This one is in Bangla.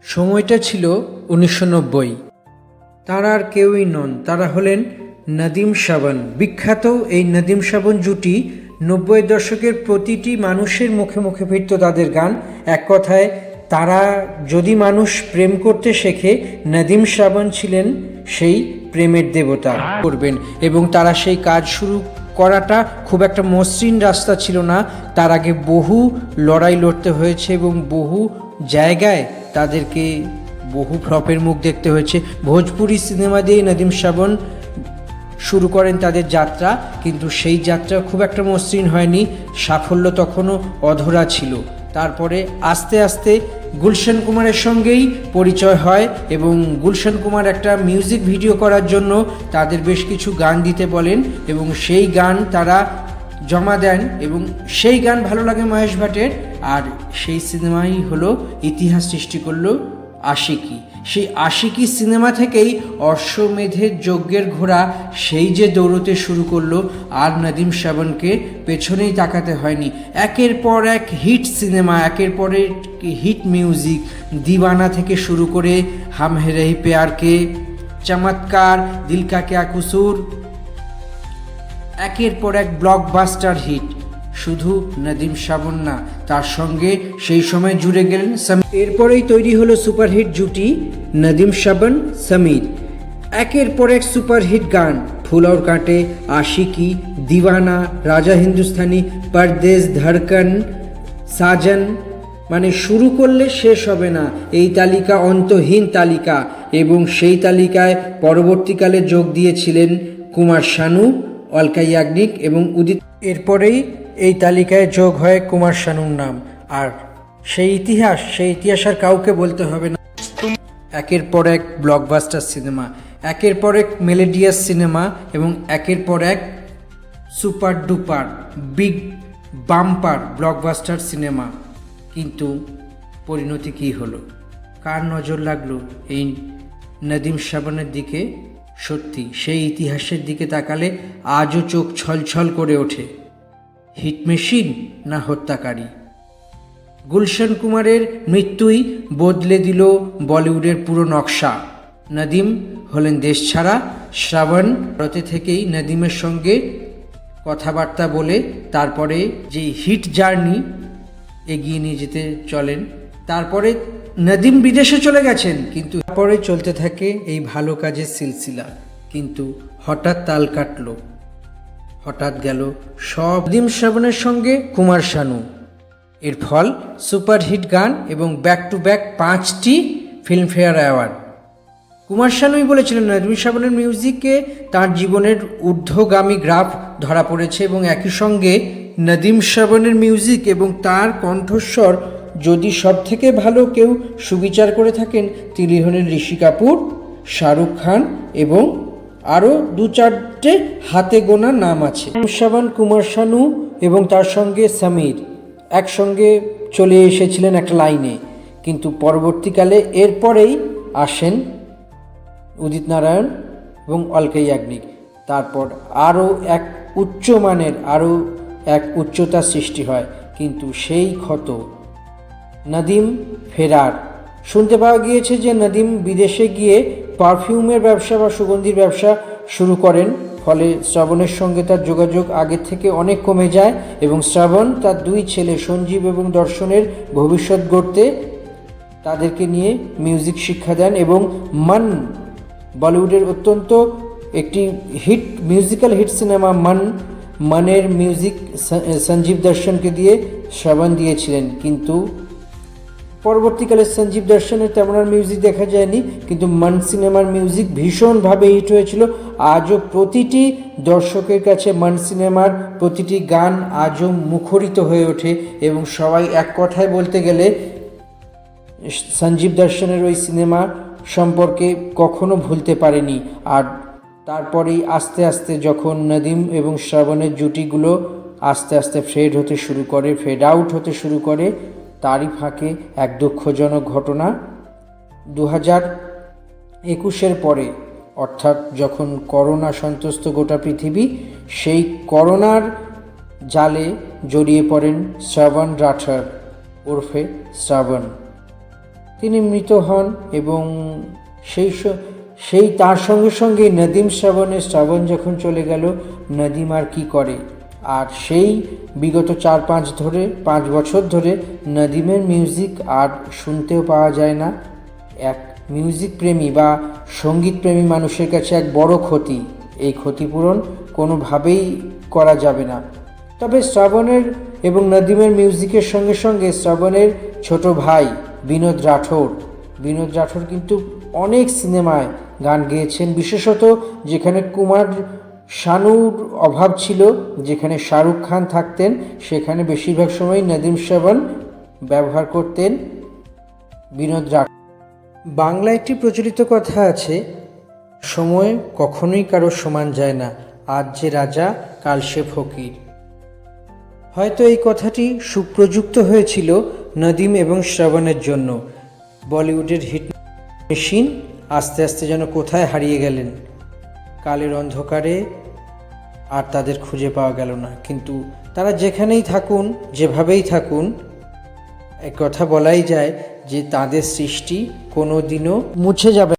সময়টা ছিল 1990। তারা আর কেউই নন, তারা হলেন নদীম শ্রাবণ। বিখ্যাত এই নদীম শ্রাবণ জুটি 90 দশকের প্রতিটি মানুষের মুখে মুখে ফিরত তাদের গান। এক কথায় তারা যদি মানুষ প্রেম করতে শেখে, নদীম শ্রাবণ ছিলেন সেই প্রেমের দেবতা করবেন। এবং তারা সেই কাজ শুরু করাটা খুব একটা মসৃণ রাস্তা ছিল না। তার আগে বহু লড়াই লড়তে হয়েছে এবং বহু জায়গায় তাদেরকে বহু ফ্লপের মুখ দেখতে হয়েছে। ভোজপুরি সিনেমা দিয়ে নদীম শ্রাবণ শুরু করেন তাদের যাত্রা, কিন্তু সেই যাত্রা খুব একটা মসৃণ হয়নি। সাফল্য তখনও অধরা ছিল। তারপরে আস্তে আস্তে গুলশান কুমারের সঙ্গেই পরিচয় হয় এবং গুলশান কুমার একটা মিউজিক ভিডিও করার জন্য তাদের বেশ কিছু গান দিতে বলেন এবং সেই গান তারা জমা দেন এবং সেই গান ভালো লাগে মহেশ ভাটের। আর সেই সিনেমাই হলো ইতিহাস সৃষ্টি করলো আশিকি। সেই আশিকি সিনেমা থেকেই অশ্বমেধের যজ্ঞের ঘোড়া সেই যে দৌড়তে শুরু করলো, আর নদীম শ্রাবণকে পেছনেই তাকাতে হয়নি। একের পর এক হিট সিনেমা, একের পর এক হিট মিউজিক, দিওয়ানা থেকে শুরু করে হাম হে রহি প্যার কে, চমৎকার, দিল কা ক্যা কুসুর, একের পর এক ব্লকবাস্টার হিট। শুধু নদীম শ্রাবণ না, তার সঙ্গে সেই সময় জুড়ে গেলেন সমীর। এরপরেই তৈরি হলো সুপারহিট জুটি নদীম শ্রাবণ সমীর। একের পর এক সুপারহিট গান, ফুল और কাঁটে, আশিকি, দিওয়ানা, রাজা হিন্দুস্তানি, পরদেশ, ধড়কন, সাজন, মানে শুরু করলে শেষ হবে না। এই তালিকা অন্তহীন তালিকা এবং সেই তালিকায় পরবর্তীকালে যোগ দিয়েছিলেন কুমার শানু, অলকা ইয়াগনিক এবং উদিত। এরপরেই এই তালিকায় যোগ হয় কুমার শানুর নাম। আর সেই ইতিহাস আর কাউকে বলতে হবে না। একের পর এক ব্লকবাস্টার সিনেমা, একের পর এক মেলোডিয়াস সিনেমা এবং একের পর এক super duper big bumper blockbuster cinema. কিন্তু পরিণতি কী হলো? কার নজর লাগলো এই নদীম শ্রাবণের দিকে? সত্যি সেই ইতিহাসের দিকে তাকালে আজও চোখ ছলছল করে ওঠে। হিট মেশিন না হত্যাকারী? গুলশান কুমারের মৃত্যুই বদলে দিল বলিউডের পুরো নকশা। নদীম হলেন দেশছাড়া। শ্রাবণ ভারতে থেকেই নদীমের সঙ্গে কথাবার্তা বলে তারপরে যে হিট জার্নি এগিয়ে নিয়ে যেতে চলেন। তারপরে নদীম বিদেশে চলে গেছেন, কিন্তু তারপরে চলতে থাকে এই ভালো কাজের সিলসিলা। কিন্তু হঠাৎ তাল কাটলো, হঠাৎ গেল সব। নদীম শ্রাবণের সঙ্গে কুমার শানু, এর ফল সুপারহিট গান এবং ব্যাক টু ব্যাক 5টি ফিল্মফেয়ার অ্যাওয়ার্ড। কুমার শানুই বলেছিলেন নদীম শ্রাবণের মিউজিকে তার জীবনের ঊর্ধ্বগামী গ্রাফ ধরা পড়েছে এবং একই সঙ্গে নদীম শ্রাবণের মিউজিক এবং তার কণ্ঠস্বর যদি সব থেকে ভালো কেউ সুবিচার করে থাকেন, তিনি হলেন ঋষি কাপুর, শাহরুখ খান এবং আরও 2-4টে হাতে গোনা নাম আছে। শ্রাবণ, কুমার শানু এবং তার সঙ্গে সমীর একসঙ্গে চলে এসেছিলেন একটা লাইনে, কিন্তু পরবর্তীকালে এরপরেই আসেন উদিত নারায়ণ এবং অলকা ইয়াগনিক। তারপর আরও এক উচ্চমানের, আরও এক উচ্চতার সৃষ্টি হয়। কিন্তু সেই ক্ষত নদীম ফেরার। শুনতে পাওয়া গিয়েছে যে নদীম বিদেশে গিয়ে পারফিউমের ব্যবসা বা সুগন্ধির ব্যবসা শুরু করেন। ফলে শ্রাবণের সঙ্গে তার যোগাযোগ আগের থেকে অনেক কমে যায় এবং শ্রাবণ তার 2 ছেলে সঞ্জীব এবং দর্শনের ভবিষ্যৎ গড়তে তাদেরকে নিয়ে মিউজিক শিক্ষা দেন। এবং মন, বলিউডের অত্যন্ত একটি হিট মিউজিক্যাল হিট সিনেমা মনের মিউজিক সঞ্জীব দর্শনকে দিয়ে শ্রাবণ দিয়েছিলেন। কিন্তু পরবর্তীকালে সঞ্জীব দর্শনের তেমন আর মিউজিক দেখা যায়নি, কিন্তু মন সিনেমার মিউজিক ভীষণভাবে হিট হয়েছিল। আজও প্রতিটি দর্শকের কাছে মন সিনেমার প্রতিটি গান আজও মুখরিত হয়ে ওঠে এবং সবাই এক কথায় বলতে গেলে সঞ্জীব দর্শনের ওই সিনেমা সম্পর্কে কখনো ভুলতে পারেনি। আর তারপরেই আস্তে আস্তে যখন নদীম এবং শ্রাবণের জুটিগুলো আস্তে আস্তে ফেড আউট হতে শুরু করে, তারই ফাঁকে এক দুঃখজনক ঘটনা 2021-এর পরে, অর্থাৎ যখন করোনা সন্ত্রস্ত গোটা পৃথিবী, সেই করোনার জালে জড়িয়ে পড়েন শ্রাবণ রাঠোর ওরফে শ্রাবণ। তিনি মৃত হন এবং সেই তার সঙ্গে সঙ্গে নদীম শ্রাবণ যখন চলে গেল, নদীম আর কী করে? আর সেই বিগত 5 বছর ধরে নদীমের মিউজিক আর শুনতেও পাওয়া যায় না। এক মিউজিক প্রেমী বা সঙ্গীত প্রেমী মানুষের কাছে এক বড় ক্ষতি। এই ক্ষতিপূরণ কোনোভাবেই করা যাবে না। তবে শ্রাবণের এবং নদীমের মিউজিকের সঙ্গে সঙ্গে শ্রাবণের ছোট ভাই বিনোদ রাঠোর কিন্তু অনেক সিনেমায় গান গেয়েছেন, বিশেষত যেখানে কুমার শানুর অভাব ছিল, যেখানে শাহরুখ খান থাকতেন, সেখানে বেশিরভাগ সময় নদীম শ্রাবণ ব্যবহার করতেন বিনোদ রাঠোর। বাংলায় একটি প্রচলিত কথা আছে, সময় কখনোই কারো সমান যায় না, আজ যে রাজা কাল সে ফকির। হয়তো এই কথাটি সুপ্রযুক্ত হয়েছিল নদীম এবং শ্রাবণের জন্য। বলিউডের হিট মেশিন আস্তে আস্তে যেন কোথায় হারিয়ে গেলেন কালের অন্ধকারে, আর তাদের খুঁজে পাওয়া গেল না। কিন্তু তারা যেখানেই থাকুন, যেভাবেই থাকুন, এক কথা বলাই যায় যে তাদের সৃষ্টি কোনো দিনও মুছে যাবে।